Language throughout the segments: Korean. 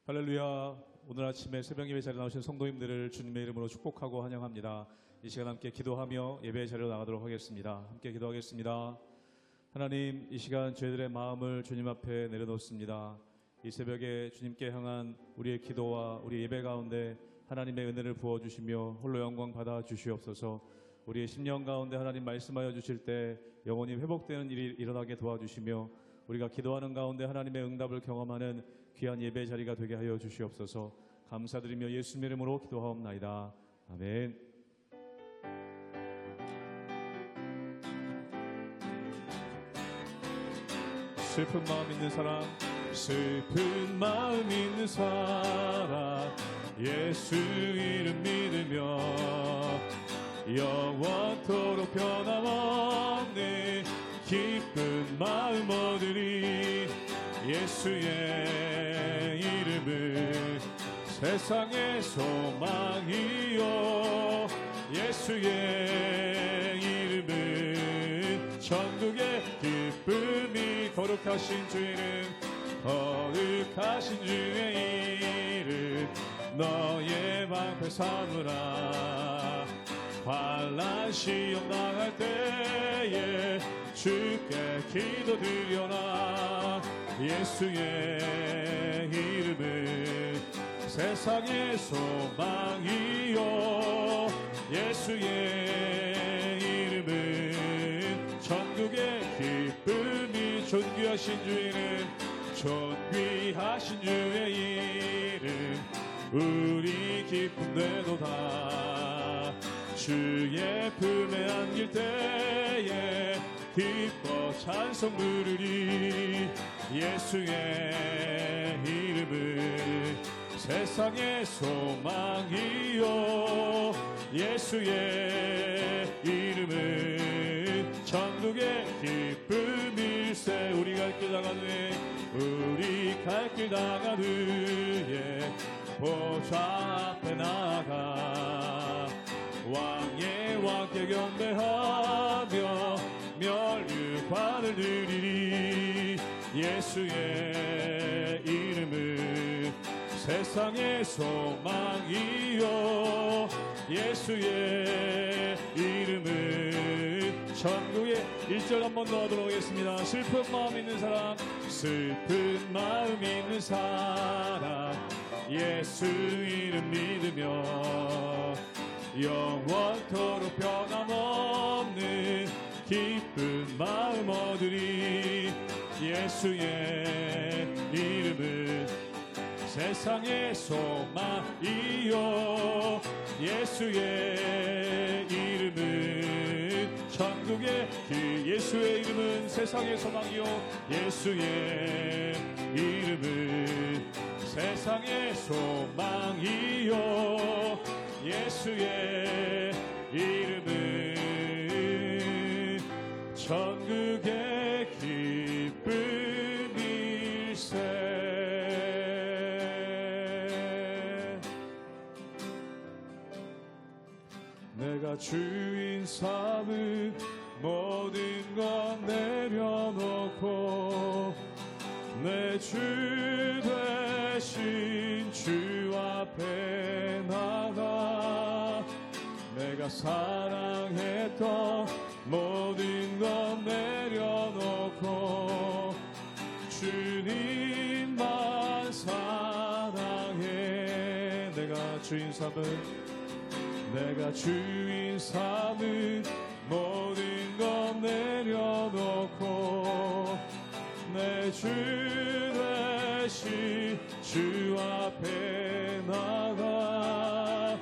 할렐루야. 오늘 아침에 새벽 예배 자리에 나오신 성도님들을 주님의 이름으로 축복하고 환영합니다. 이 시간 함께 기도하며 예배 자리로 나가도록 하겠습니다. 함께 기도하겠습니다. 하나님, 이 시간 저희들의 마음을 주님 앞에 내려놓습니다. 이 새벽에 주님께 향한 우리의 기도와 우리 예배 가운데 하나님의 은혜를 부어주시며 홀로 영광 받아 주시옵소서. 우리의 심령 가운데 하나님 말씀하여 주실 때 영원히 회복되는 일이 일어나게 도와주시며 우리가 기도하는 가운데 하나님의 응답을 경험하는 귀한 예배 자리가 되게 하여 주시옵소서. 감사드리며 예수님의 이름으로 기도하옵나이다. 아멘. 슬픈 마음 있는 사람, 슬픈 마음 있는 사람, 예수 이름 믿으며 영원토록 변함없는 기쁜 마음 얻으리. 예수의 이름은 세상의 소망이요, 예수의 이름은 천국의 기쁨이. 거룩하신 주 이름, 거룩하신 주의 이름, 너의 방패 삼으라. 환난 시험 당할 때에 주께 기도드려라. 예수의 이름은 세상의 소망이요, 예수의 이름은 천국의 기쁨이. 존귀하신 주 이름, 존귀하신 주의 이름, 우리 기쁨 되도다. 주의 품에 안길 때에 기뻐 찬송 부르리. 예수의 이름은 세상의 소망이요, 예수의 이름은 천국의 기쁨일세. 우리 갈 길 나가되, 우리 갈 길 나가되 보좌 앞에 나가 왕의 왕께 경배하며 멸류관을 드리리. 예수의 이름은 세상의 소망이요, 예수의 이름은 천국의. 1절 한번 더 하도록 하겠습니다. 슬픈 마음 있는 사람, 슬픈 마음 있는 사람, 예수 이름 믿으며 영원토록 변함없는 기쁜 마음 얻으리. 예수의 이름은 세상의 소망이요, 예수의 이름은 천국의 길. 예수의 이름은 세상의 소망이요, 예수의 이름은 세상의 소망이요, 예수의 이름은 천국의 기쁨일세. 내가 주인 삼은 모든 것 내려놓고 내 주 대신 주 앞에 나가 내가 사랑했던 모든 것 내려놓고 주님만 사랑해. 내가 주인 삼은 모든 것 내려놓고 내 주 대신 주 앞에 나가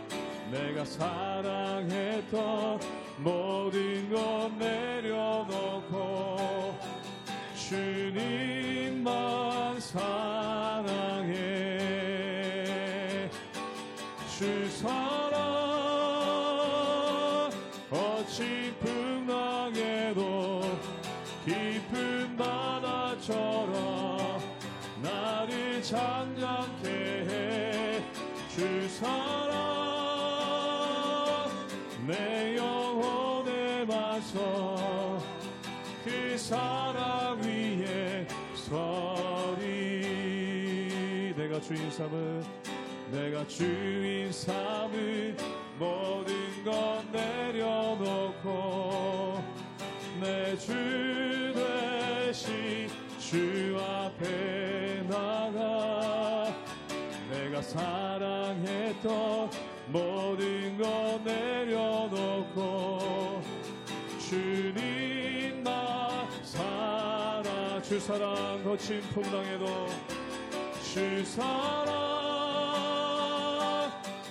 내가 사랑했던 모든 것 내려놓고 주님만 사랑해. 주 사랑 거친 풍랑에도 깊은 바다처럼 나를 잠잠케 해. 주 사랑 내 영혼에 맞서 그 사랑 위에 서리. 내가 내가 주인 삼은 모든 것 내려놓고 내 주 되신 주 앞에 나가 내가 사랑했던 모든 것 내려놓고 주님 나 사랑 주 사랑 거친 풍랑에도 주 사랑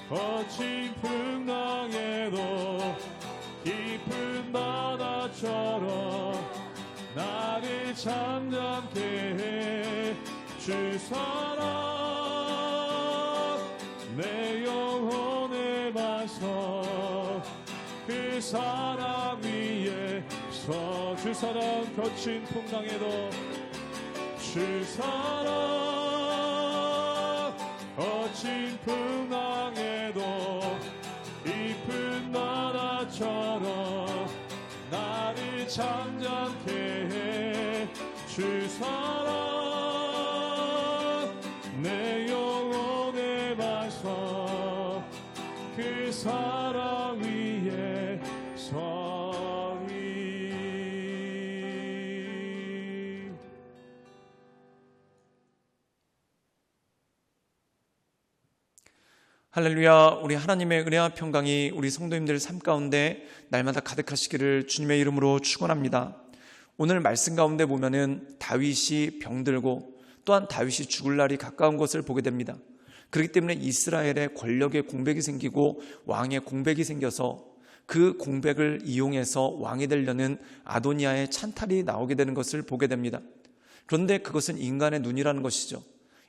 거친 풍랑에도 깊은 바다처럼 나를 잠잠케 해 주 사랑 내 영혼의 반석 그 사랑 위에 서 주 사랑 거친 풍랑에도 주 사랑 거친 풍랑에도 깊은 바다처럼 나를 잠잠케 해 주 사랑 내 영혼의 반석 그 사랑 위에 서리. 할렐루야. 우리 하나님의 은혜와 평강이 우리 성도님들 삶 가운데 날마다 가득하시기를 주님의 이름으로 축원합니다. 오늘 말씀 가운데 보면은 다윗이 병들고 또한 다윗이 죽을 날이 가까운 것을 보게 됩니다. 그렇기 때문에 이스라엘에 권력의 공백이 생기고 왕의 공백이 생겨서 그 공백을 이용해서 왕이 되려는 아도니아의 찬탈이 나오게 되는 것을 보게 됩니다. 그런데 그것은 인간의 눈이라는 것이죠.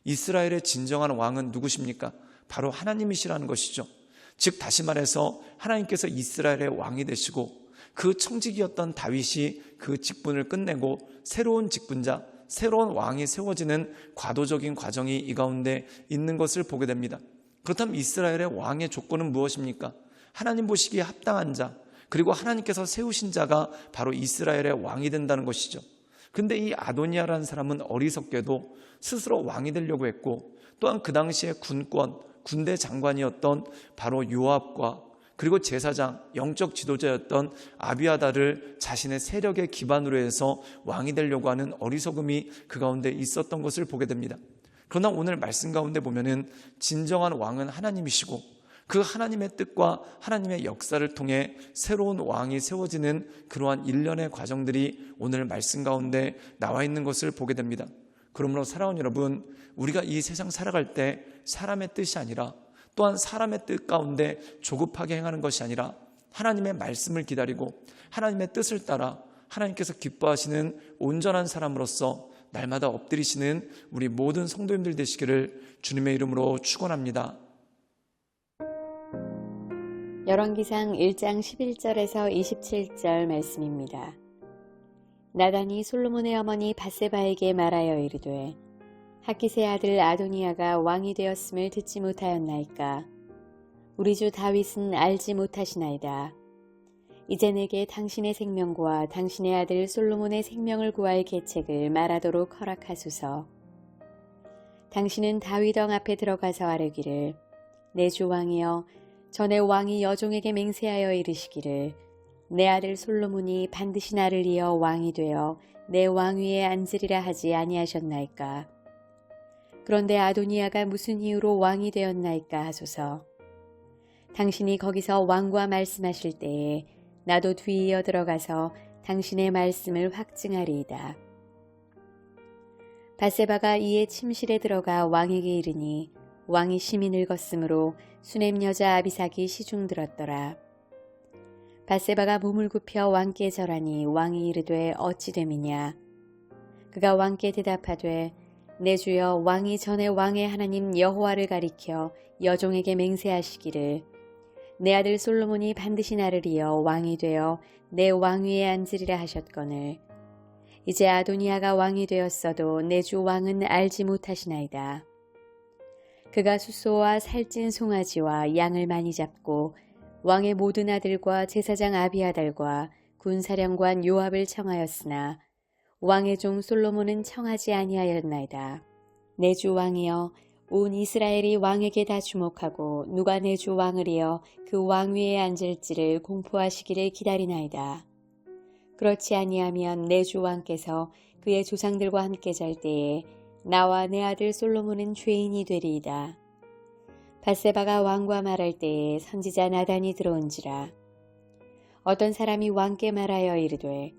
이스라엘의 진정한 왕은 누구십니까? 바로 하나님이시라는 것이죠. 즉 다시 말해서 하나님께서 이스라엘의 왕이 되시고 그 청직이었던 다윗이 그 직분을 끝내고 새로운 직분자, 새로운 왕이 세워지는 과도적인 과정이 이 가운데 있는 것을 보게 됩니다. 그렇다면 이스라엘의 왕의 조건은 무엇입니까? 하나님 보시기에 합당한 자, 그리고 하나님께서 세우신 자가 바로 이스라엘의 왕이 된다는 것이죠. 근데 이 아도니아라는 사람은 어리석게도 스스로 왕이 되려고 했고 또한 그 당시에 군대 장관이었던 바로 요압과 그리고 제사장, 영적 지도자였던 아비아다를 자신의 세력의 기반으로 해서 왕이 되려고 하는 어리석음이 그 가운데 있었던 것을 보게 됩니다. 그러나 오늘 말씀 가운데 보면은 진정한 왕은 하나님이시고 그 하나님의 뜻과 하나님의 역사를 통해 새로운 왕이 세워지는 그러한 일련의 과정들이 오늘 말씀 가운데 나와 있는 것을 보게 됩니다. 그러므로 사랑하는 여러분, 우리가 이 세상 살아갈 때 사람의 뜻이 아니라 또한 사람의 뜻 가운데 조급하게 행하는 것이 아니라 하나님의 말씀을 기다리고 하나님의 뜻을 따라 하나님께서 기뻐하시는 온전한 사람으로서 날마다 엎드리시는 우리 모든 성도님들 되시기를 주님의 이름으로 축원합니다. 열왕기상 1장 11절에서 27절 말씀입니다. 나단이 솔로몬의 어머니 밧세바에게 말하여 이르되 하깃의 아들 아도니아가 왕이 되었음을 듣지 못하였나이까? 우리 주 다윗은 알지 못하시나이다. 이제 내게 당신의 생명과 당신의 아들 솔로몬의 생명을 구할 계책을 말하도록 허락하소서. 당신은 다윗 왕 앞에 들어가서 아뢰기를 내 주 왕이여 전에 왕이 여종에게 맹세하여 이르시기를 내 아들 솔로몬이 반드시 나를 이어 왕이 되어 내 왕위에 앉으리라 하지 아니하셨나이까? 그런데 아도니아가 무슨 이유로 왕이 되었나이까 하소서. 당신이 거기서 왕과 말씀하실 때에 나도 뒤이어 들어가서 당신의 말씀을 확증하리이다. 밧세바가 이에 침실에 들어가 왕에게 이르니 왕이 심히 늙었으므로 수넴 여자 아비삭이 시중 들었더라. 밧세바가 몸을 굽혀 왕께 절하니 왕이 이르되 어찌 됨이냐? 그가 왕께 대답하되 내 주여 왕이 전에 왕의 하나님 여호와를 가리켜 여종에게 맹세하시기를 내 아들 솔로몬이 반드시 나를 이어 왕이 되어 내 왕위에 앉으리라 하셨거늘 이제 아도니아가 왕이 되었어도 내 주 왕은 알지 못하시나이다. 그가 숫소와 살찐 송아지와 양을 많이 잡고 왕의 모든 아들과 제사장 아비아달과 군사령관 요압을 청하였으나 왕의 종 솔로몬은 청하지 아니하였나이다. 내 주 왕이여 온 이스라엘이 왕에게 다 주목하고 누가 내 주 왕을 이어 그 왕위에 앉을지를 공포하시기를 기다리나이다. 그렇지 아니하면 내 주 왕께서 그의 조상들과 함께 잘 때에 나와 내 아들 솔로몬은 죄인이 되리이다. 밧세바가 왕과 말할 때에 선지자 나단이 들어온지라. 어떤 사람이 왕께 말하여 이르되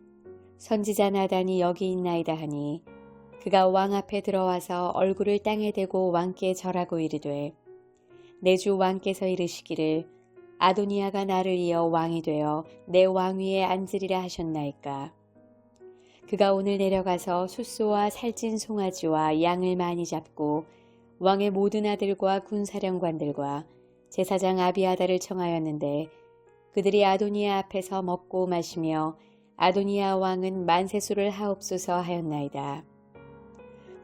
선지자 나단이 여기 있나이다 하니 그가 왕 앞에 들어와서 얼굴을 땅에 대고 왕께 절하고 이르되 내 주 왕께서 이르시기를 아도니아가 나를 이어 왕이 되어 내 왕위에 앉으리라 하셨나이까. 그가 오늘 내려가서 숫소와 살찐 송아지와 양을 많이 잡고 왕의 모든 아들과 군사령관들과 제사장 아비아다를 청하였는데 그들이 아도니아 앞에서 먹고 마시며 아도니아 왕은 만세수를 하옵소서 하였나이다.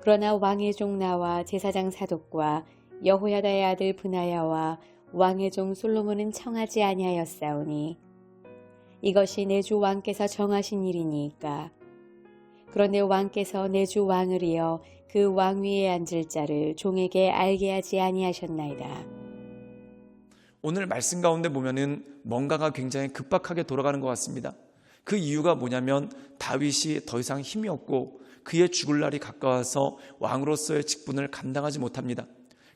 그러나 왕의 종 나와 제사장 사독과 여호야다의 아들 브나야와 왕의 종 솔로몬은 청하지 아니하였사오니 이것이 내 주 왕께서 정하신 일이니이까. 그런데 왕께서 내 주 왕을 이어 그 왕위에 앉을 자를 종에게 알게 하지 아니하셨나이다. 오늘 말씀 가운데 보면은 뭔가가 굉장히 급박하게 돌아가는 것 같습니다. 그 이유가 뭐냐면 다윗이 더 이상 힘이 없고 그의 죽을 날이 가까워서 왕으로서의 직분을 감당하지 못합니다.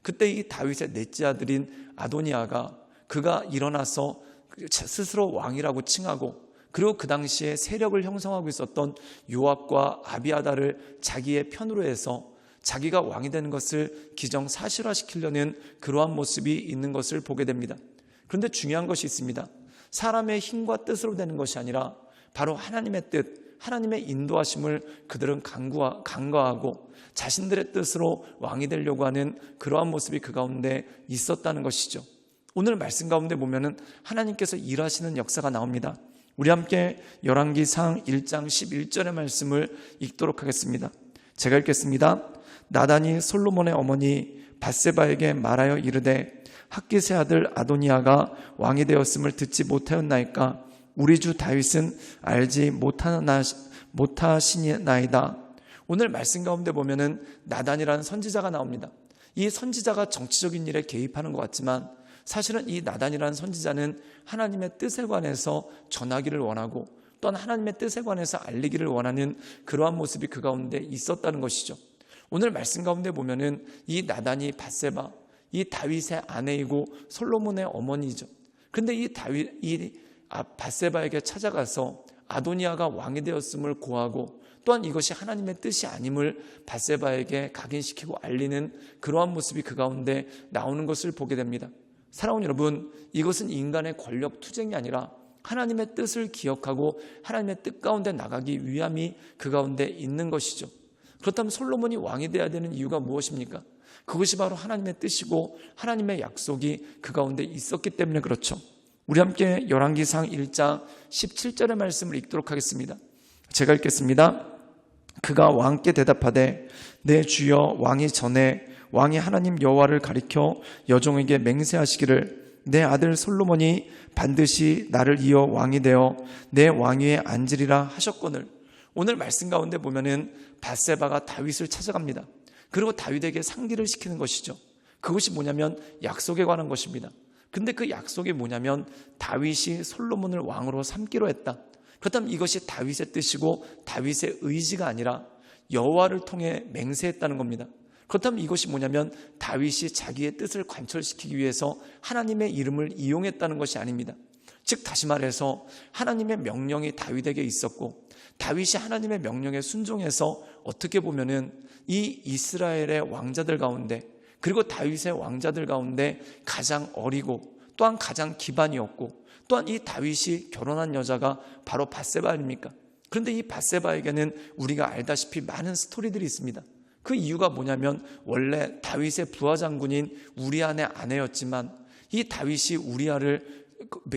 그때 이 다윗의 넷째 아들인 아도니아가 그가 일어나서 스스로 왕이라고 칭하고 그리고 그 당시에 세력을 형성하고 있었던 요압과 아비아다를 자기의 편으로 해서 자기가 왕이 되는 것을 기정사실화시키려는 그러한 모습이 있는 것을 보게 됩니다. 그런데 중요한 것이 있습니다. 사람의 힘과 뜻으로 되는 것이 아니라 바로 하나님의 뜻, 하나님의 인도하심을 그들은 간과하고 자신들의 뜻으로 왕이 되려고 하는 그러한 모습이 그 가운데 있었다는 것이죠. 오늘 말씀 가운데 보면은 하나님께서 일하시는 역사가 나옵니다. 우리 함께 열왕기상 1장 11절의 말씀을 읽도록 하겠습니다. 제가 읽겠습니다. 나단이 솔로몬의 어머니 밧세바에게 말하여 이르되 학기세 아들 아도니아가 왕이 되었음을 듣지 못하였나이까. 우리 주 다윗은 알지 못하시나이다. 오늘 말씀 가운데 보면은 나단이라는 선지자가 나옵니다. 이 선지자가 정치적인 일에 개입하는 것 같지만 사실은 이 나단이라는 선지자는 하나님의 뜻에 관해서 전하기를 원하고 또한 하나님의 뜻에 관해서 알리기를 원하는 그러한 모습이 그 가운데 있었다는 것이죠. 오늘 말씀 가운데 보면은 이 나단이 밧세바, 이 다윗의 아내이고 솔로몬의 어머니죠. 그런데 이 밧세바에게 찾아가서 아도니아가 왕이 되었음을 고하고 또한 이것이 하나님의 뜻이 아님을 밧세바에게 각인시키고 알리는 그러한 모습이 그 가운데 나오는 것을 보게 됩니다. 사랑하는 여러분, 이것은 인간의 권력 투쟁이 아니라 하나님의 뜻을 기억하고 하나님의 뜻 가운데 나가기 위함이 그 가운데 있는 것이죠. 그렇다면 솔로몬이 왕이 되어야 되는 이유가 무엇입니까? 그것이 바로 하나님의 뜻이고 하나님의 약속이 그 가운데 있었기 때문에 그렇죠. 우리 함께 열왕기상 1장 17절의 말씀을 읽도록 하겠습니다. 제가 읽겠습니다. 그가 왕께 대답하되 내 주여 왕이 전에 왕이 하나님 여호와를 가리켜 여종에게 맹세하시기를 내 아들 솔로몬이 반드시 나를 이어 왕이 되어 내 왕위에 앉으리라 하셨거늘. 오늘 말씀 가운데 보면은 밧세바가 다윗을 찾아갑니다. 그리고 다윗에게 상기를 시키는 것이죠. 그것이 뭐냐면 약속에 관한 것입니다. 근데 그 약속이 뭐냐면 다윗이 솔로몬을 왕으로 삼기로 했다. 그렇다면 이것이 다윗의 뜻이고 다윗의 의지가 아니라 여호와를 통해 맹세했다는 겁니다. 그렇다면 이것이 뭐냐면 다윗이 자기의 뜻을 관철시키기 위해서 하나님의 이름을 이용했다는 것이 아닙니다. 즉 다시 말해서 하나님의 명령이 다윗에게 있었고 다윗이 하나님의 명령에 순종해서 어떻게 보면은 이 이스라엘의 왕자들 가운데 그리고 다윗의 왕자들 가운데 가장 어리고 또한 가장 기반이 없고 또한 이 다윗이 결혼한 여자가 바로 밧세바 아닙니까? 그런데 이 밧세바에게는 우리가 알다시피 많은 스토리들이 있습니다. 그 이유가 뭐냐면 원래 다윗의 부하장군인 우리아의 아내였지만 이 다윗이 우리아를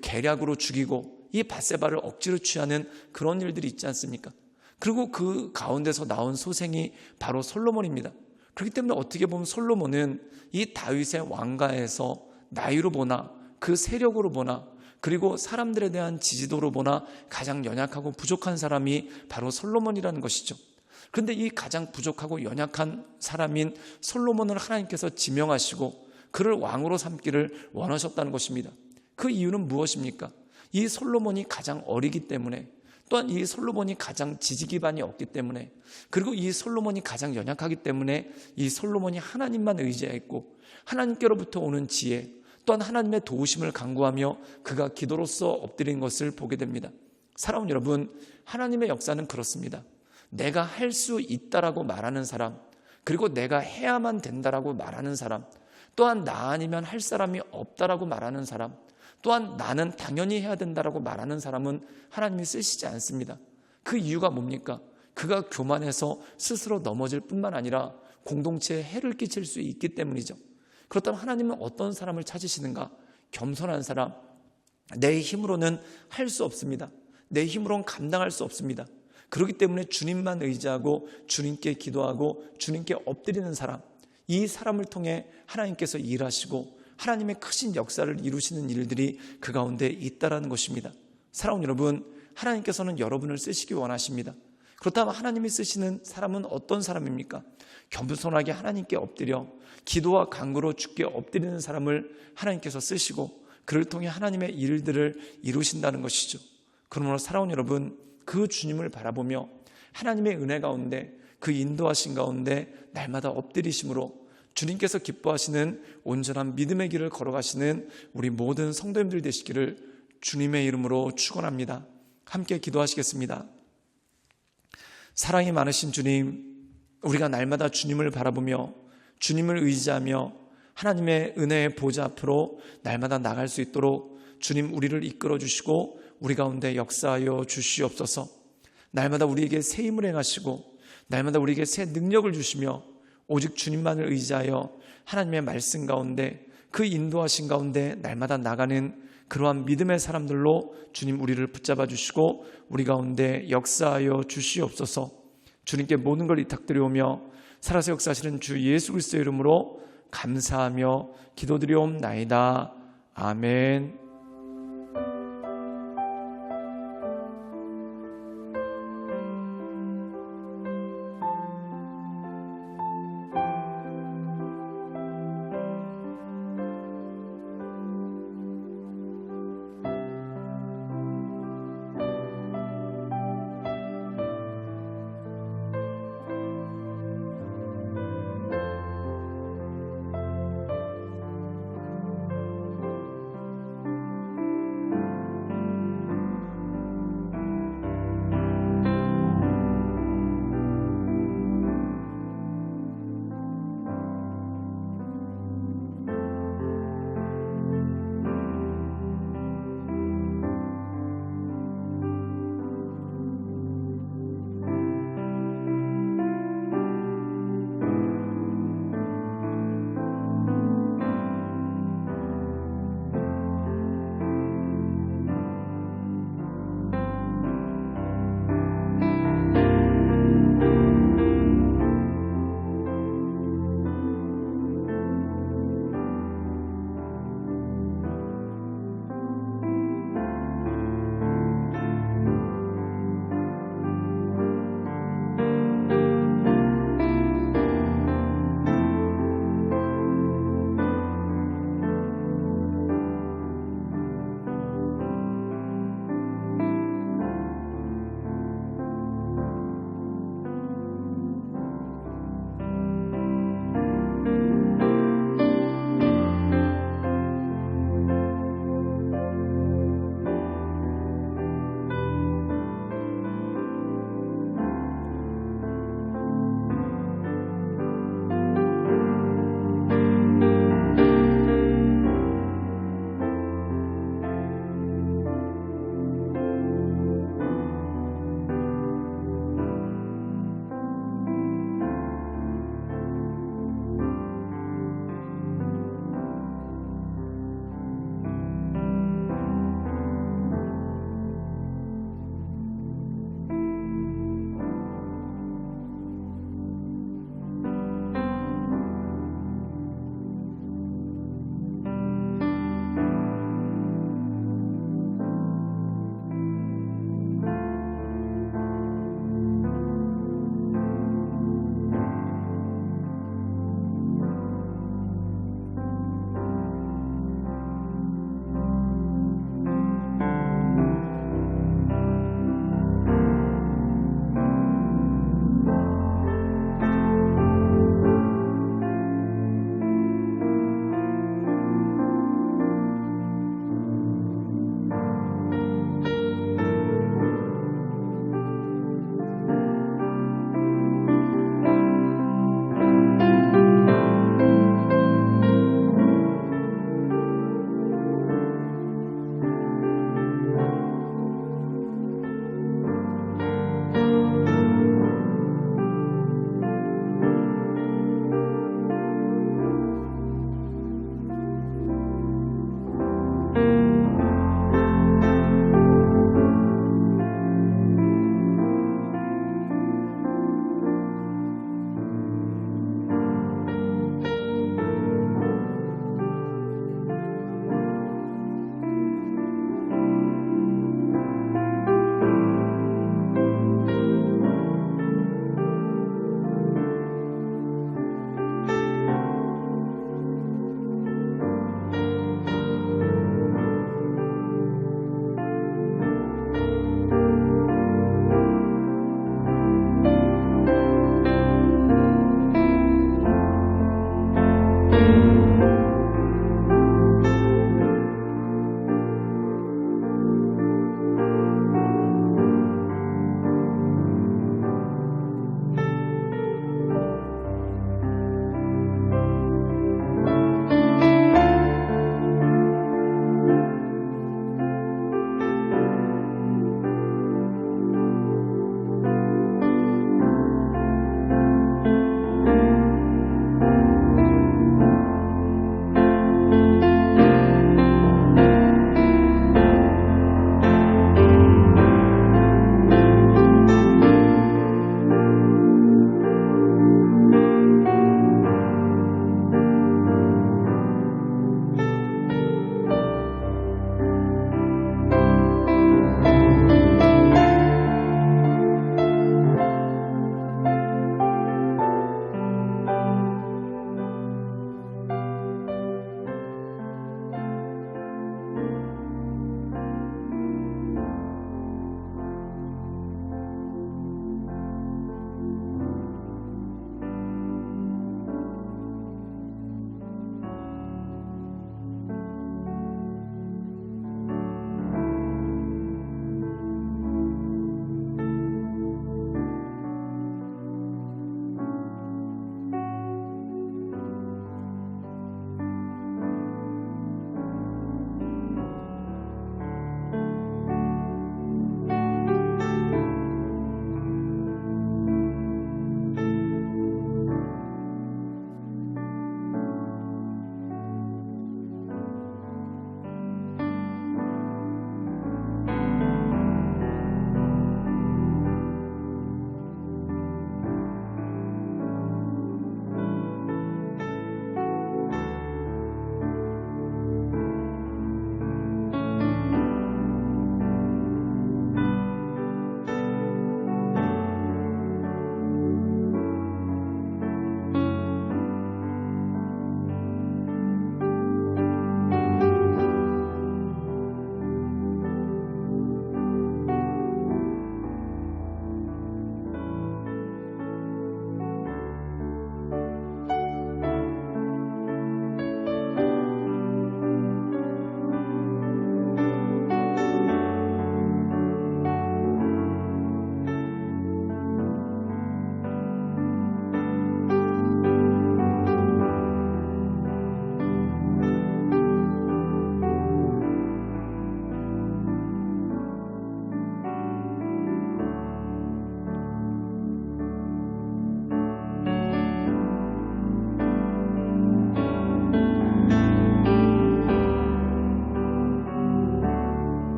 계략으로 죽이고 이 밧세바를 억지로 취하는 그런 일들이 있지 않습니까? 그리고 그 가운데서 나온 소생이 바로 솔로몬입니다. 그렇기 때문에 어떻게 보면 솔로몬은 이 다윗의 왕가에서 나이로 보나 그 세력으로 보나 그리고 사람들에 대한 지지도로 보나 가장 연약하고 부족한 사람이 바로 솔로몬이라는 것이죠. 그런데 이 가장 부족하고 연약한 사람인 솔로몬을 하나님께서 지명하시고 그를 왕으로 삼기를 원하셨다는 것입니다. 그 이유는 무엇입니까? 이 솔로몬이 가장 어리기 때문에, 또한 이 솔로몬이 가장 지지 기반이 없기 때문에, 그리고 이 솔로몬이 가장 연약하기 때문에 이 솔로몬이 하나님만 의지했고 하나님께로부터 오는 지혜, 또한 하나님의 도우심을 간구하며 그가 기도로서 엎드린 것을 보게 됩니다. 사랑하는 여러분, 하나님의 역사는 그렇습니다. 내가 할 수 있다라고 말하는 사람, 그리고 내가 해야만 된다라고 말하는 사람, 또한 나 아니면 할 사람이 없다라고 말하는 사람, 또한 나는 당연히 해야 된다라고 말하는 사람은 하나님이 쓰시지 않습니다. 그 이유가 뭡니까? 그가 교만해서 스스로 넘어질 뿐만 아니라 공동체에 해를 끼칠 수 있기 때문이죠. 그렇다면 하나님은 어떤 사람을 찾으시는가? 겸손한 사람. 내 힘으로는 할 수 없습니다. 내 힘으로는 감당할 수 없습니다. 그렇기 때문에 주님만 의지하고 주님께 기도하고 주님께 엎드리는 사람, 이 사람을 통해 하나님께서 일하시고 하나님의 크신 역사를 이루시는 일들이 그 가운데 있다라는 것입니다. 사랑하는 여러분, 하나님께서는 여러분을 쓰시기 원하십니다. 그렇다면 하나님이 쓰시는 사람은 어떤 사람입니까? 겸손하게 하나님께 엎드려 기도와 간구로 주께 엎드리는 사람을 하나님께서 쓰시고 그를 통해 하나님의 일들을 이루신다는 것이죠. 그러므로 사랑하는 여러분, 그 주님을 바라보며 하나님의 은혜 가운데 그 인도하신 가운데 날마다 엎드리심으로 주님께서 기뻐하시는 온전한 믿음의 길을 걸어가시는 우리 모든 성도님들 되시기를 주님의 이름으로 축원합니다. 함께 기도하시겠습니다. 사랑이 많으신 주님, 우리가 날마다 주님을 바라보며 주님을 의지하며 하나님의 은혜의 보좌 앞으로 날마다 나갈 수 있도록 주님 우리를 이끌어 주시고 우리 가운데 역사하여 주시옵소서. 날마다 우리에게 새 힘을 행하시고 날마다 우리에게 새 능력을 주시며 오직 주님만을 의지하여 하나님의 말씀 가운데 그 인도하신 가운데 날마다 나가는 그러한 믿음의 사람들로 주님 우리를 붙잡아 주시고 우리 가운데 역사하여 주시옵소서. 주님께 모든 걸 위탁드리오며 살아서 역사하시는 주 예수 그리스도의 이름으로 감사하며 기도드리옵나이다. 아멘.